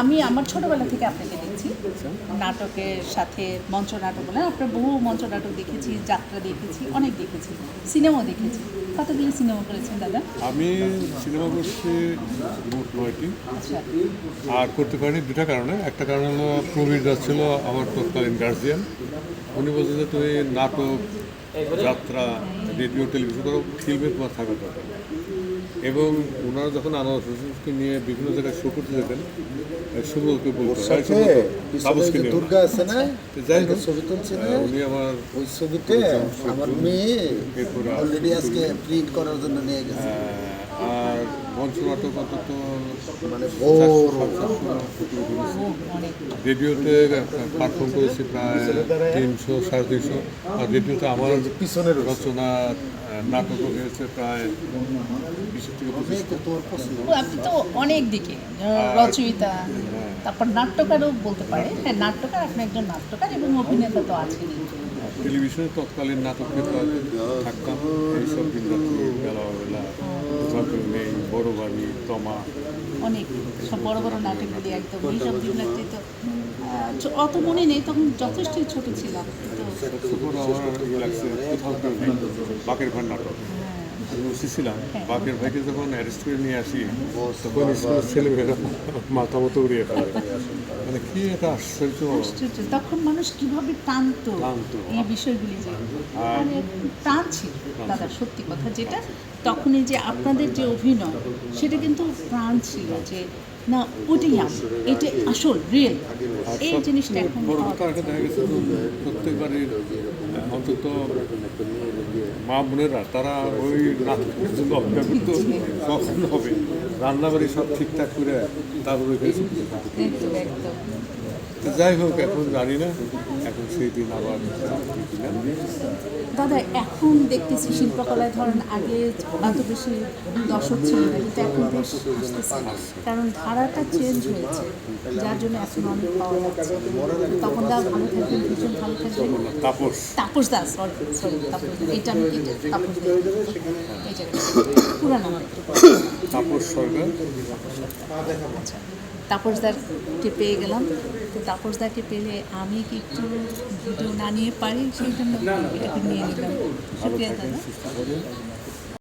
আমি আমার ছোটোবেলা থেকে আপনাকে দেখছি নাটকের সাথে মঞ্চ নাটক বলেন, আপনার বহু মঞ্চ নাটক দেখেছি, যাত্রা দেখেছি, অনেক দেখেছি, সিনেমাও দেখেছি। কতগুলি সিনেমা করেছেন দাদা? আমি সিনেমা করছি মোট 9টি। আচ্ছা, আর করতে পারিনি দুটা কারণে। একটা কারণ হলো প্রবীর দাস ছিল আমার তৎকালীন গার্জিয়ান। উনি বলছেন যে তুমি নাটক, যাত্রা, রেডিও, টেলিভিশন করো, ফিল্মে তোমার থাকা দরকার। এবং ওনারা যখন আনোয়ার হোসেনকে নিয়ে বিভিন্ন জায়গায় শো করতে যেতেন, সুব্রতকে বলতো, তাপসকে নিয়ে। দুর্গা আছে না, যাই হোক, ছবি তুলছে না, উনি আমার ওই ছবিতে আমার মেয়ে অলরেডি আজকে প্রিন্ট করার জন্য নিয়ে গেছে। আর মঞ্চ নাটক অন্তত মানে ভোর অনেক। রেডিওতে পারফর্ম করেছি প্রায় 300 350। আর রেডিওতে আমার পিছনের রচনা নাটকও হয়েছে প্রায় 20 থেকে 25টা। তোর পছন্দ ও, আপনি তো অনেক দিকে রচয়িতা, তারপর নাট্যকারও বলতে পারে। হ্যাঁ, নাট্যকার, আপনি একজন নাট্যকার এবং অভিনেতা তো আছেনই। টেলিভিশনে তৎকালীন নাটকে থাকতাম এইসব দিন রাত্রি, বেলা নেই, বড় বাড়ি, তমা। অনেক সব বড় বড় নাটকগুলি একদম এইসব দিনরাত্রি তো অত মনে নেই, তখন যথেষ্টই ছোট ছিলাম। তো তখন আমার ইয়ে লাগছে কোথাও কেউ নেই, বাকের ভাই নাটক। আমি ওসি ছিলাম। বাকের ভাইকে যখন অ্যারেস্ট করে নিয়ে আসি, তখন স্কুলের ছেলেমেয়েরা মাথা মতো উড়িয়ে ফেলে। মানে কি একটা আশ্চর্য। আশ্চর্য, তখন মানুষ কিভাবে টানতো টানতো। এই বিষয়গুলি, যে মানে টান ছিল দাদা, সত্যি কথা যেটা। তখন এই যে আপনাদের যে অভিনয়, সেটা কিন্তু প্রাণ ছিল, যে না ওটাই এটা আসল রিয়েল, এই জিনিসটা এখন বড় পাওয়া কথা আগে দেখা গেছে যে প্রত্যেক বাড়ির অন্তত মা বোনেরা তারা ওই নাটকের জন্য অপেক্ষা করতো কখন হবে। রান্নাবাড়ি সব ঠিকঠাক করে তারপর ওইখানে ছুটি যেত। একদম একদম। তো যাই হোক, এখন জানি না, এখন সেই দিন আবার কিনা। দাদা এখন দেখতেছি শিল্পকলায়, ধরেন আগে এত বেশি দর্শক ছিল না, কিন্তু এখন বেশ আসতেছে, কারণ ধারাটা চেঞ্জ হয়েছে, যার জন্য এখন অনেক পাওয়া যাচ্ছে। তখন দা ভালো থাকবেন, ভীষণ ভালো থাকবেন। তাপস তাপস দাস, সরি সরি, তাপস দাস, এটা আমি তাপস দাস, এই জায়গাটা পুরা নাম একটু বলুন। তাপস সরকার। আচ্ছা, তাপসদাকে পেয়ে গেলাম। তো তাপসদাকে পেলে আমি কি একটু ভিডিও না নিয়ে পারি, সেই জন্য এটা নিয়ে নিলাম। শুক্রিয়া দাদা।